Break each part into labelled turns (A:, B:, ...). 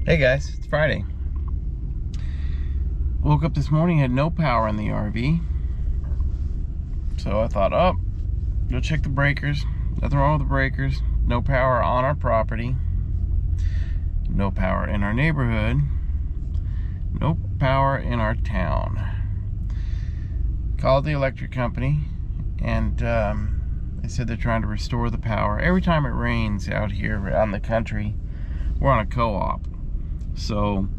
A: Hey guys, it's Friday. Woke up this morning, had no power in the RV. So I thought, oh, go check the breakers. Nothing wrong with the breakers. No power on our property. No power in our neighborhood. No power in our town. Called the electric company and they said they're trying to restore the power. Every time it rains out here around the country, we're on a co-op. So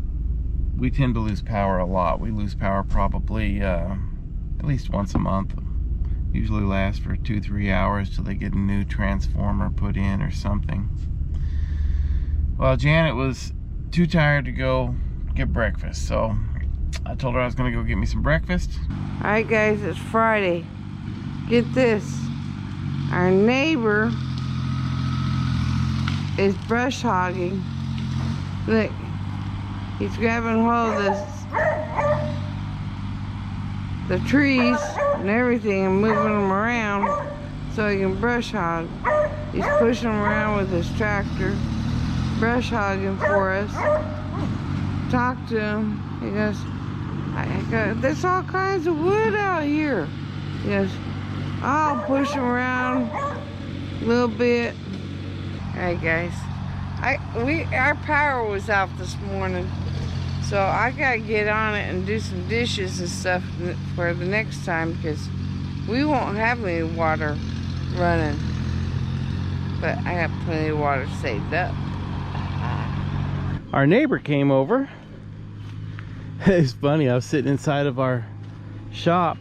A: we tend to lose power a lot. We lose power probably at least once a month. Usually lasts for 2-3 hours till they get a new transformer put in or something. Well, Janet was too tired to go get breakfast, so I told her I was gonna go get me some breakfast.
B: Alright guys, it's Friday. Get this. Our neighbor is brush hogging. Look. He's grabbing hold of the trees and everything and moving them around so he can brush hog. He's pushing them around with his tractor, brush hogging for us. Talk to him. He goes, there's all kinds of wood out here. He goes, I'll push him around a little bit. Alright guys, our power was out this morning. So I gotta get on it and do some dishes and stuff for the next time because we won't have any water running. But I got plenty of water saved up.
A: Our neighbor came over. It's funny, I was sitting inside of our shop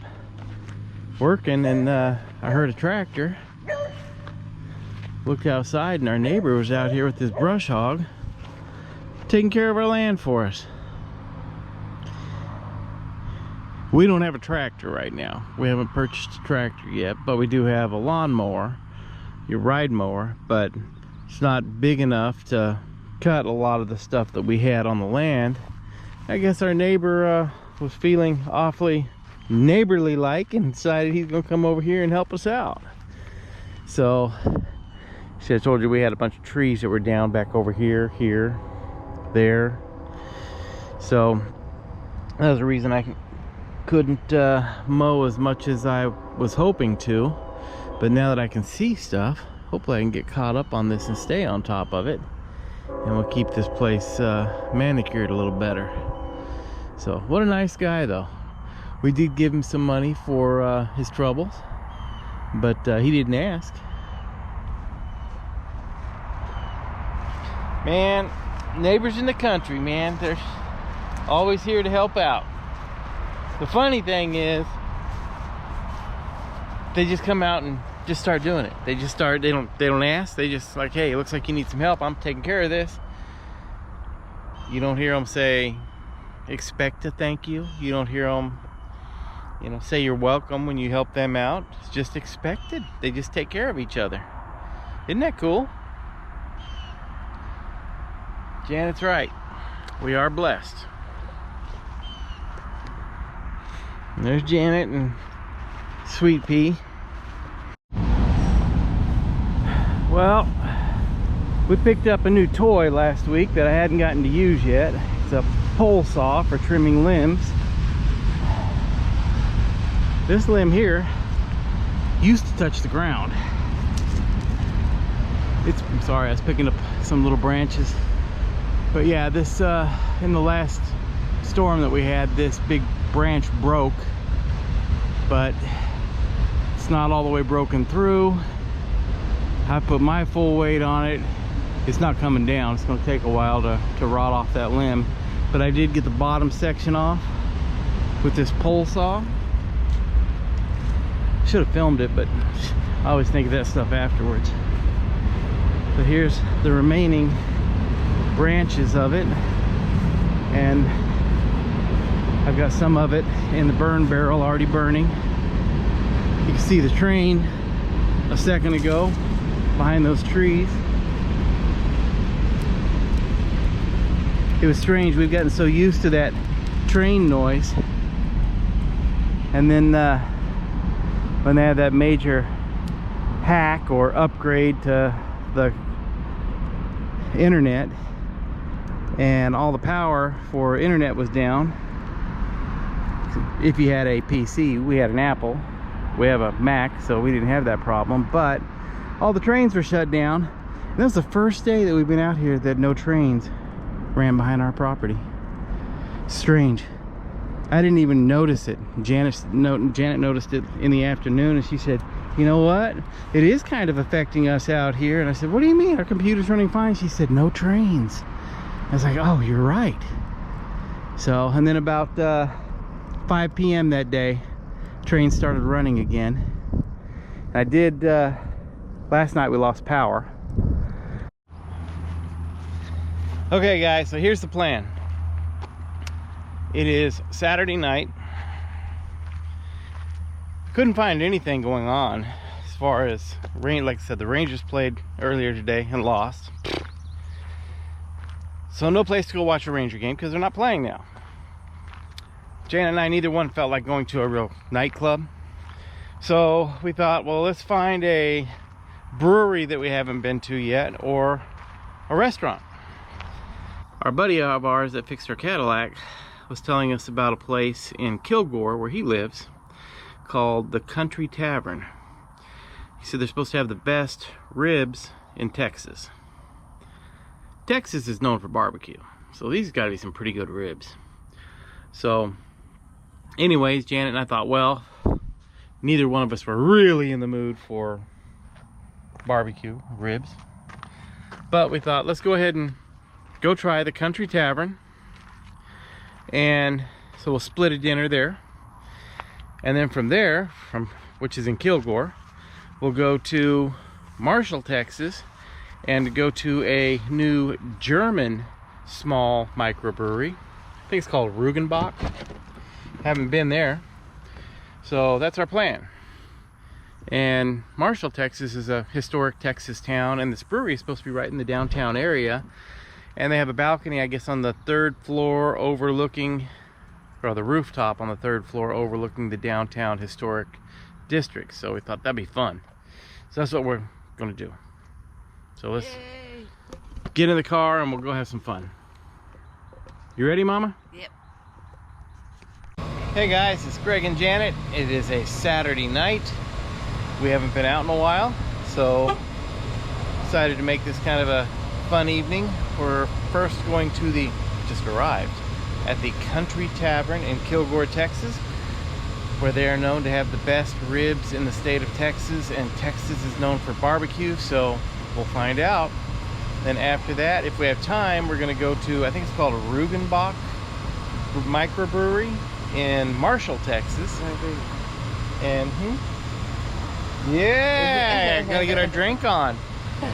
A: working and I heard a tractor. Looked outside and our neighbor was out here with his brush hog taking care of our land for us. We don't have a tractor right now. We haven't purchased a tractor yet, but we do have a lawnmower, your ride mower, but it's not big enough to cut a lot of the stuff that we had on the land. I guess our neighbor was feeling awfully neighborly like and decided he's gonna come over here and help us out. So, see, I told you we had a bunch of trees that were down back over here, there. So, that was the reason I couldn't mow as much as I was hoping to, but now that I can see stuff, hopefully I can get caught up on this and stay on top of it, and we'll keep this place manicured a little better. So what a nice guy though. We did give him some money for his troubles, but he didn't ask. Man, neighbors in the country, man, they're always here to help out. The funny thing is, they just come out and just start doing it. They just start, they don't ask. They just like, hey, it looks like you need some help. I'm taking care of this. You don't hear them say, expect a thank you. You don't hear them, say you're welcome when you help them out. It's just expected. They just take care of each other. Isn't that cool? Janet's right. We are blessed. And there's Janet and Sweet Pea. Well, we picked up a new toy last week that I hadn't gotten to use yet. It's a pole saw for trimming limbs. This limb here used to touch the ground. I'm sorry, I was picking up some little branches. But yeah, this in the last storm that we had, this big branch broke, but it's not all the way broken through. I put my full weight on it. It's not coming down. It's going to take a while to rot off that limb, but I did get the bottom section off with this pole saw. Should have filmed it, but I always think of that stuff afterwards. But here's the remaining branches of it, and I've got some of it in the burn barrel already burning. You can see the train a second ago behind those trees. It was strange, we've gotten so used to that train noise, and then when they had that major hack or upgrade to the internet, and all the power for internet was down. If you had a PC, we had an Apple, we have a Mac, so we didn't have that problem, but all the trains were shut down. And that was the first day that we've been out here that no trains ran behind our property. Strange. I didn't even notice it. Janet noticed it in the afternoon, and she said, you know what, it is kind of affecting us out here. And I said, what do you mean? Our computer's running fine. She said, no trains. I was like, oh, you're right. So, and then about 5 p.m. that day, trains started running again. I did, last night we lost power. Okay guys, so here's the plan. It is Saturday night. Couldn't find anything going on as far as rain. Like I said, the Rangers played earlier today and lost. So no place to go watch a Ranger game because they're not playing now. Janet and I, neither one felt like going to a real nightclub. So we thought, well, let's find a brewery that we haven't been to yet, or a restaurant. Our buddy of ours that fixed our Cadillac was telling us about a place in Kilgore where he lives called the Country Tavern. He said they're supposed to have the best ribs in Texas. Texas is known for barbecue, so these got to be some pretty good ribs. So anyways, Janet and I thought, well, neither one of us were really in the mood for barbecue ribs, but we thought, let's go ahead and go try the Country Tavern. And so we'll split a dinner there, and then from there, which is in Kilgore, we'll go to Marshall, Texas, and go to a new German small microbrewery. I think it's called Rugenbach. Haven't been there, so that's our plan. And Marshall, Texas is a historic Texas town, and this brewery is supposed to be right in the downtown area. And they have a balcony, I guess, on the 3rd floor overlooking, or the rooftop on the 3rd floor overlooking the downtown historic district. So we thought that'd be fun. So that's what we're gonna do. So let's get in the car and we'll go have some fun. You ready, Mama?
B: Yep.
A: Hey guys, it's Greg and Janet. It is a Saturday night. We haven't been out in a while, so decided to make this kind of a fun evening. We're first going to just arrived at the Country Tavern in Kilgore, Texas, where they are known to have the best ribs in the state of Texas, and Texas is known for barbecue, so we'll find out. Then after that, if we have time, we're going to go to, I think it's called a Rugenbach microbrewery in Marshall, Texas. And yeah, gotta get our drink on.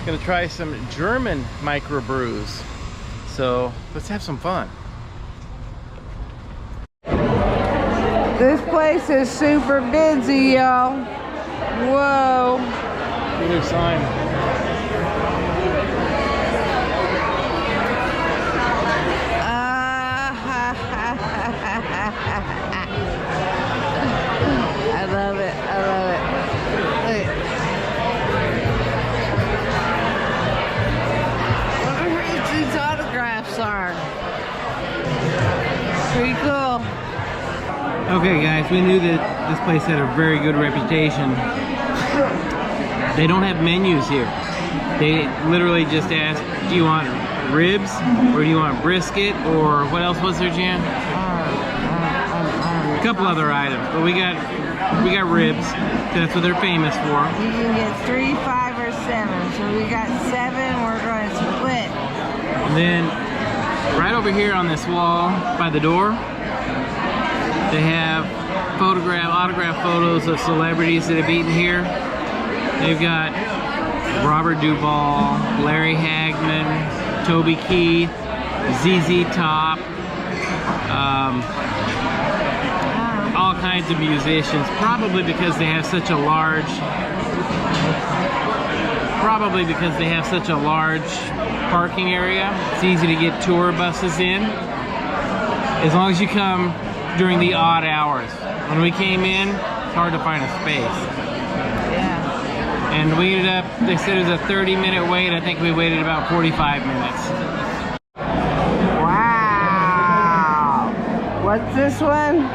A: Gonna try some German microbrews. So let's have some fun.
B: This place is super busy, y'all. Whoa.
A: New sign.
B: I love it. I love it. Look. Wonder who these autographs are. Pretty cool.
A: Okay guys, we knew that this place had a very good reputation. They don't have menus here. They literally just ask, do you want ribs, or do you want brisket, or what else was there, Jan? A couple other items, but we got ribs. That's what they're famous for.
B: You can get 3, 5, or 7. So we got 7. We're going to split.
A: And then right over here on this wall by the door, they have autograph photos of celebrities that have eaten here. They've got Robert Duvall, Larry Hagman, Toby Keith, ZZ Top, all kinds of musicians, probably because they have such a large parking area. It's easy to get tour buses in, as long as you come during the odd hours. When we came in, it's hard to find a space.
B: Yeah.
A: And we ended up, they said it was a 30-minute wait. I think we waited about 45 minutes.
B: What's this one?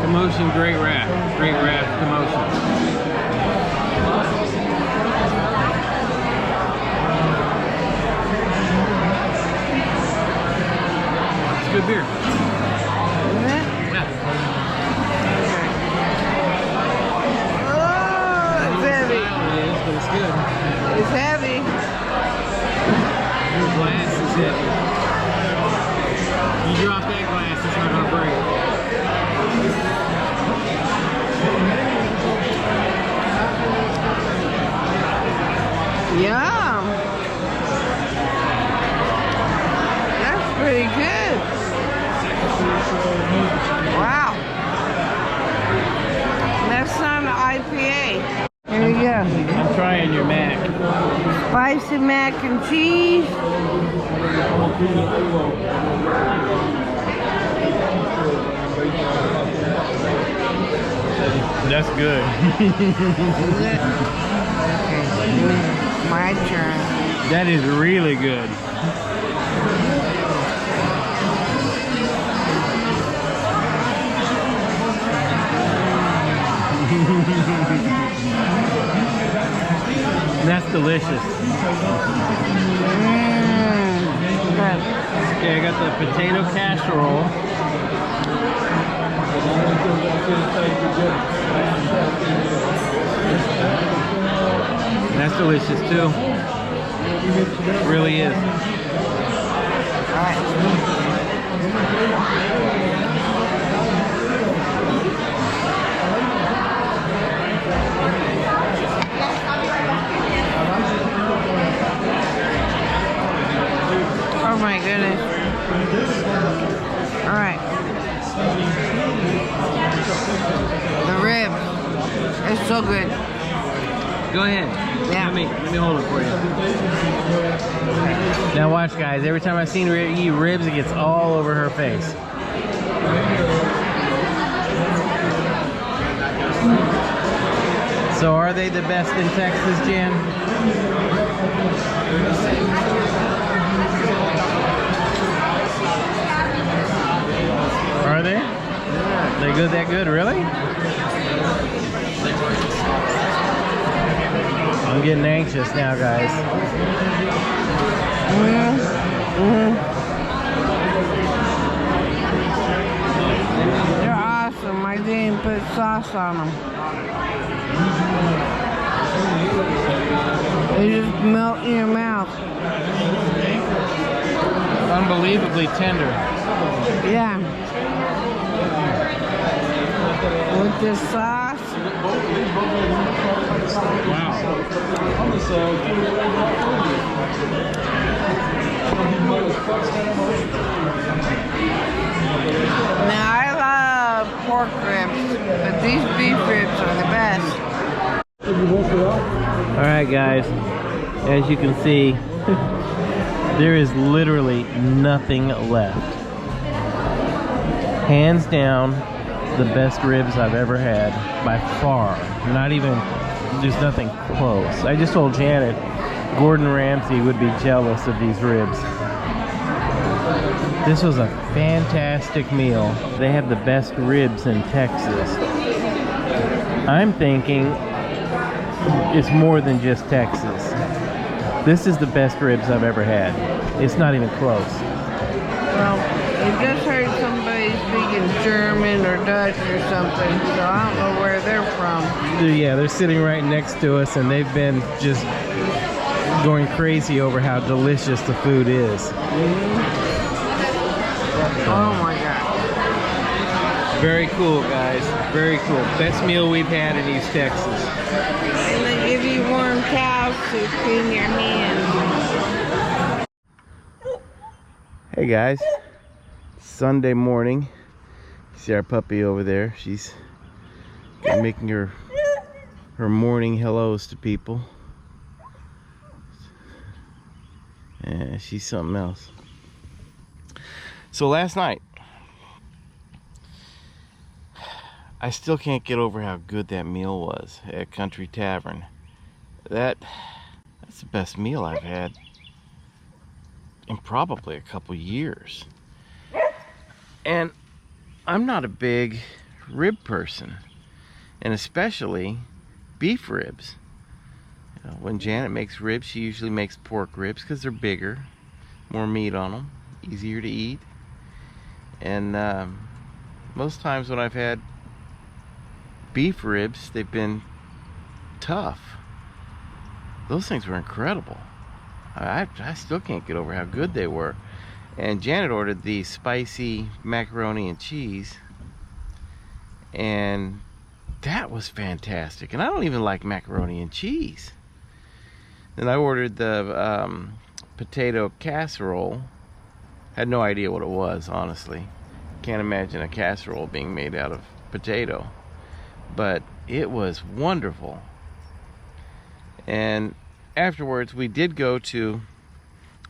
A: Commotion Great Raft. Great Raft Commotion. It's good beer.
B: Isn't it?
A: Yeah.
B: Oh, it's heavy.
A: It is, but it's good.
B: It's heavy.
A: Your glass is heavy. You drop that glass, it's not gonna break.
B: Yum. That's pretty good. Wow. That's not an IPA. Here we go.
A: I'm trying your mac.
B: Spicy mac and cheese.
A: That's good.
B: Is it? Okay. My turn.
A: That is really good. That's delicious.
B: Good.
A: Okay, I got the potato casserole. That's delicious too. It really is.
B: All right. Oh my goodness. All right. The ribs. It's so good.
A: Go ahead.
B: Yeah.
A: Let me hold it for you. Now watch, guys. Every time I've seen her eat ribs, it gets all over her face. So are they the best in Texas, Jan? Are they? Yeah. They good, that good, really? I'm getting anxious now, guys.
B: They're awesome. I didn't put sauce on them. They just melt in your mouth.
A: Unbelievably tender.
B: Yeah. With this sauce.
A: Wow.
B: Now I love pork ribs, but these beef ribs are the best.
A: Alright guys, as you can see, there is literally nothing left. Hands down, the best ribs I've ever had, by far. Not even, there's nothing close. I just told Janet, Gordon Ramsay would be jealous of these ribs. This was a fantastic meal. They have the best ribs in Texas. I'm thinking it's more than just Texas. This is the best ribs I've ever had. It's not even close.
B: Well, I just heard somebody speaking German or Dutch or something, so I don't know where they're from.
A: Yeah, they're sitting right next to us and they've been just going crazy over how delicious the food is.
B: Oh my God.
A: Very cool, guys. Very cool. Best meal we've had in East Texas.
B: And they give you warm cow soup in your hand.
A: Hey guys, Sunday morning. See our puppy over there. She's making her morning hellos to people. And she's something else. So last night, I still can't get over how good that meal was at Country Tavern. That's the best meal I've had in probably a couple years. And I'm not a big rib person, and especially beef ribs. You know, when Janet makes ribs, she usually makes pork ribs because they're bigger, more meat on them, easier to eat. And most times when I've had beef ribs, they've been tough. Those things were incredible. I still can't get over how good they were. And Janet ordered the spicy macaroni and cheese, and that was fantastic. And I don't even like macaroni and cheese. Then I ordered the potato casserole. Had no idea what it was, honestly. Can't imagine a casserole being made out of potato. But it was wonderful. And afterwards, we did go to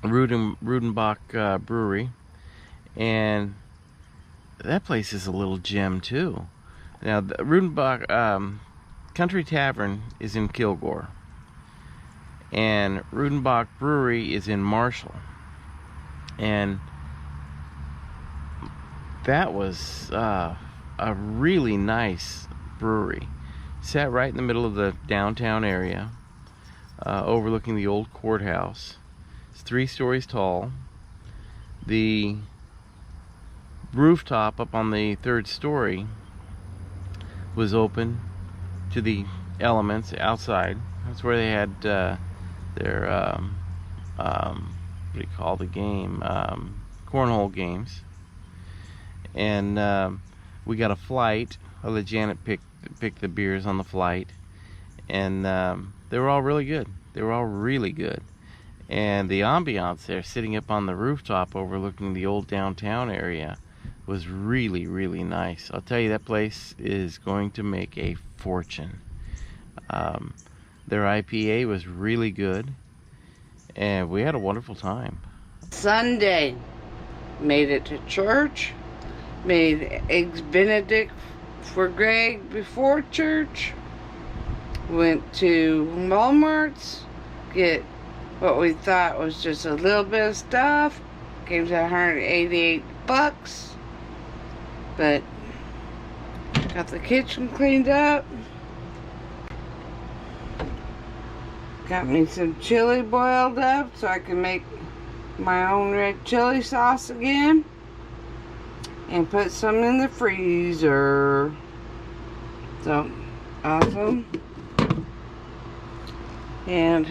A: Rudenbach Brewery, and that place is a little gem too. Now, the Rudenbach Country Tavern is in Kilgore, and Rudenbach Brewery is in Marshall, and that was a really nice brewery. Sat right in the middle of the downtown area, overlooking the old courthouse. It's 3 stories tall. The rooftop up on the 3rd story was open to the elements outside. That's where they had their what do you call the game? Cornhole games. And we got a flight. I'll let Janet pick the beers on the flight, and they were all really good. They were all really good. And the ambiance there, sitting up on the rooftop overlooking the old downtown area, was really, really nice. I'll tell you, that place is going to make a fortune. Their IPA was really good, and we had a wonderful time.
B: Sunday, made it to church, made eggs Benedict for Greg before church, went to Walmart's, get what we thought was just a little bit of stuff. Came to $188, but got the kitchen cleaned up. Got me some chili boiled up so I can make my own red chili sauce again, and put some in the freezer. So awesome. And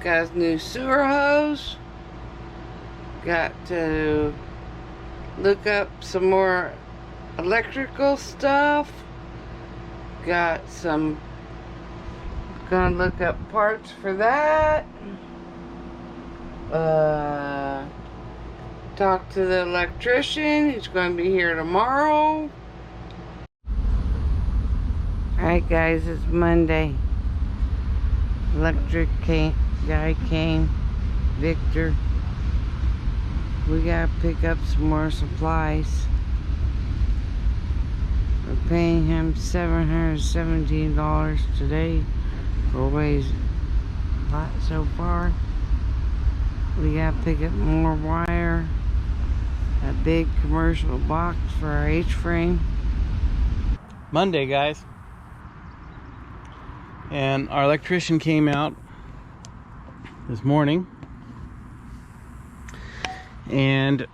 B: got a new sewer hose. Got to look up some more electrical stuff. Got some, gonna look up parts for that. Talk to the electrician. He's going to be here tomorrow. Alright guys, it's Monday. Electric guy came, Victor. We gotta pick up some more supplies. We're paying him $717 today for ways hot so far. We gotta pick up more wire, a big commercial box for our H-frame.
A: Monday, guys. And our electrician came out this morning and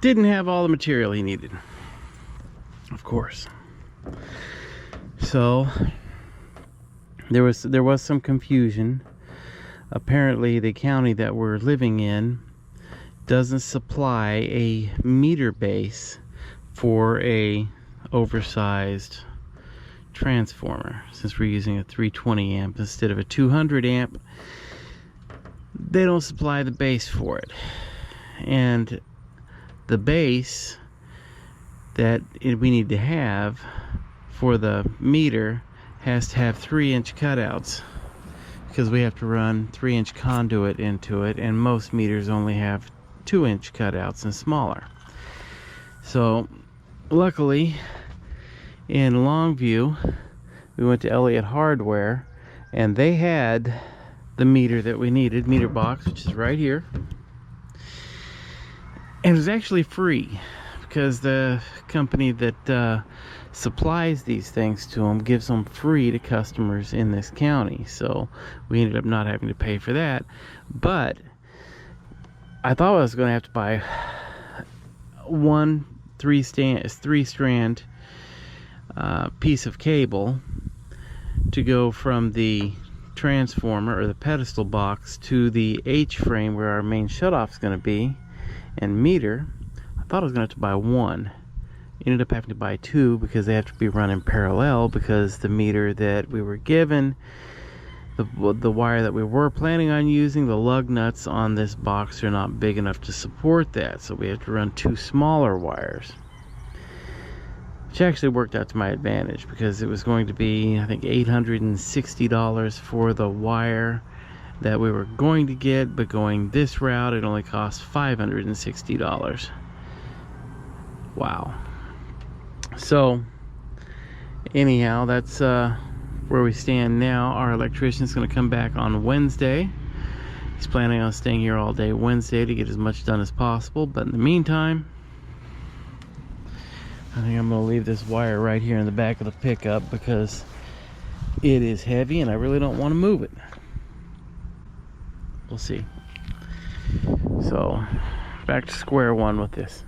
A: didn't have all the material he needed, of course. So there was some confusion. Apparently the county that we're living in doesn't supply a meter base for a oversized transformer. Since we're using a 320 amp instead of a 200 amp, they don't supply the base for it. And the base that we need to have for the meter has to have 3-inch cutouts, because we have to run 3-inch conduit into it, and most meters only have 2-inch cutouts and smaller. So luckily in Longview we went to Elliott Hardware, and they had the meter that we needed, meter box, which is right here, and it was actually free, because the company that supplies these things to them gives them free to customers in this county. So we ended up not having to pay for that. But I thought I was going to have to buy one three strand piece of cable to go from the transformer or the pedestal box to the H-frame where our main shutoff is going to be, and meter. I thought I was going to have to buy one. Ended up having to buy two because they have to be run in parallel, because the meter that we were given, the wire that we were planning on using, the lug nuts on this box are not big enough to support that, so we have to run two smaller wires, which actually worked out to my advantage because it was going to be, I think, $860 for the wire that we were going to get, but going this route it only cost $560. Wow. So anyhow, that's where we stand now. Our electrician is going to come back on Wednesday. He's planning on staying here all day Wednesday to get as much done as possible, but in the meantime, I think I'm going to leave this wire right here in the back of the pickup because it is heavy and I really don't want to move it. We'll see. So back to square one with this.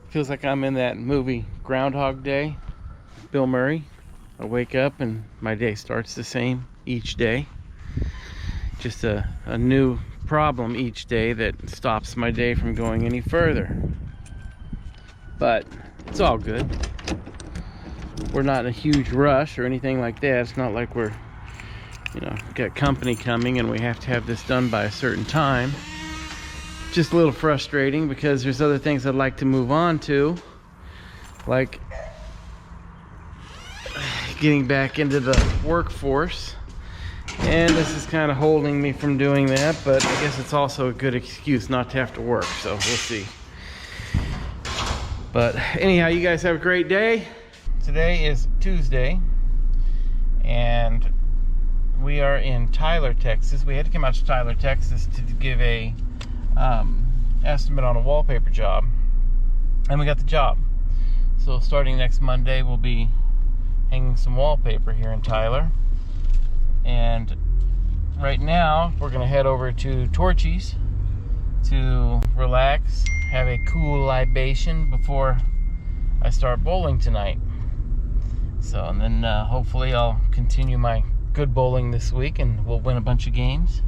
A: Feels like I'm in that movie Groundhog Day, Bill Murray. I wake up and my day starts the same each day. Just a new problem each day that stops my day from going any further. But it's all good. We're not in a huge rush or anything like that. It's not like we're, got company coming and we have to have this done by a certain time. Just a little frustrating because there's other things I'd like to move on to, like getting back into the workforce, and this is kind of holding me from doing that, but I guess it's also a good excuse not to have to work, so we'll see. But anyhow, you guys have a great day. Today is Tuesday and we are in Tyler, Texas. We had to come out to Tyler, Texas to give a estimate on a wallpaper job, and we got the job. So starting next Monday we'll be hanging some wallpaper here in Tyler, and right now we're gonna head over to Torchy's to relax, have a cool libation before I start bowling tonight. So, and then hopefully I'll continue my good bowling this week and we'll win a bunch of games,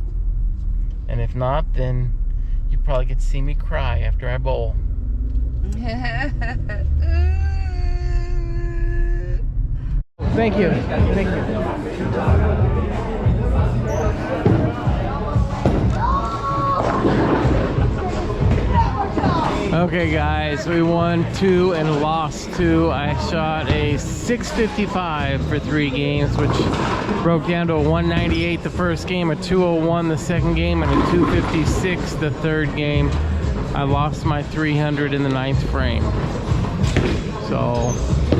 A: and if not, then you probably get to see me cry after I bowl. Thank you. Thank you. Okay guys, we won 2 and lost 2. I shot a 655 for 3 games, which broke down to a 198 the first game, a 201 the second game, and a 256 the third game. I lost my 300 in the 9th frame. So,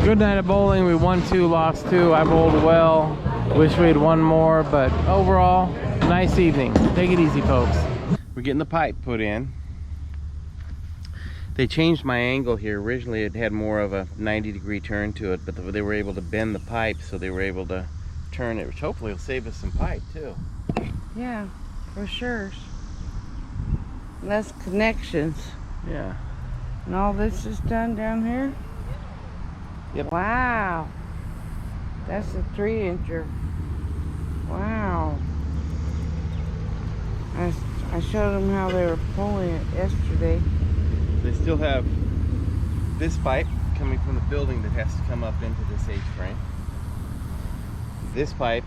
A: good night of bowling. We won 2, lost 2. I bowled well. Wish we had won more, but overall, nice evening. Take it easy, folks. We're getting the pipe put in. They changed my angle here. Originally it had more of a 90-degree turn to it, but they were able to bend the pipe, so they were able to turn it, which hopefully will save us some pipe too.
B: Yeah, for sure. Less connections.
A: Yeah.
B: And all this is done down here?
A: Yep.
B: Wow. That's a 3-incher. Wow. I showed them how they were pulling it yesterday.
A: They still have this pipe coming from the building that has to come up into this H-frame. This pipe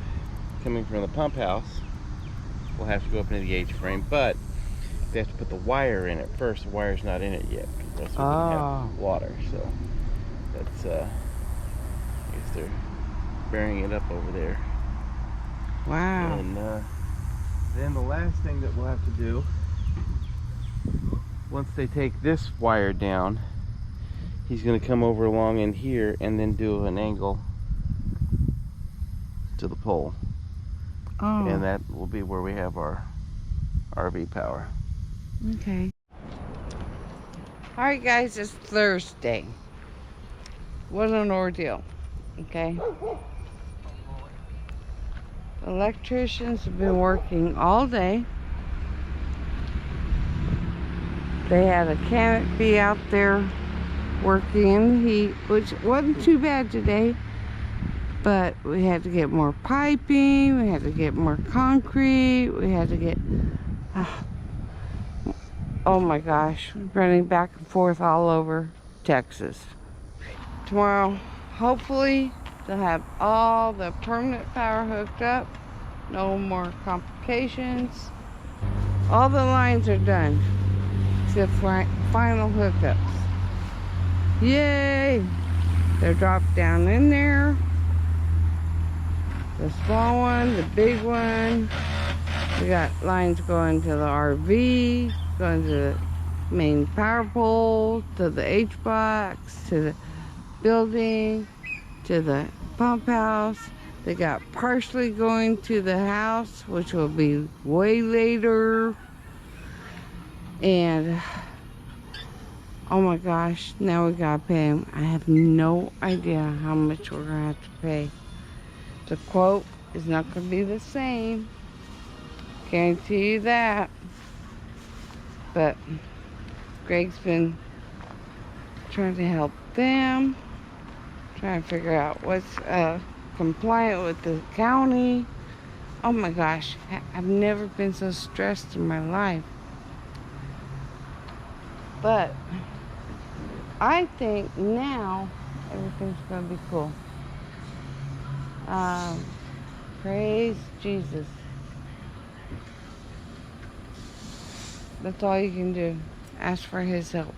A: coming from the pump house will have to go up into the H-frame, but they have to put the wire in it first. The wire's not in it yet, because we don't have water. So that's, I guess they're burying it up over there.
B: Wow.
A: And then the last thing that we'll have to do, once they take this wire down, he's going to come over along in here and then do an angle to the pole. Oh. And that will be where we have our RV power.
B: Okay. Alright guys, it's Thursday. What an ordeal. Okay. The electricians have been working all day. They had a canopy out there working in the heat, which wasn't too bad today. But we had to get more piping, we had to get more concrete, we had to get... oh my gosh, running back and forth all over Texas. Tomorrow, hopefully, they'll have all the permanent power hooked up. No more complications. All the lines are done, except for final hookups. Yay! They're dropped down in there. The small one, the big one. We got lines going to the RV, going to the main power pole, to the H-box, to the building, to the pump house. They got partially going to the house, which will be way later. And oh my gosh, now we gotta pay them. I have no idea how much we're gonna have to pay. The quote is not gonna be the same. Guarantee you that. But Greg's been trying to help them, trying to figure out what's compliant with the county. Oh my gosh, I've never been so stressed in my life. But I think now everything's gonna be cool. Praise Jesus. That's all you can do. Ask for his help.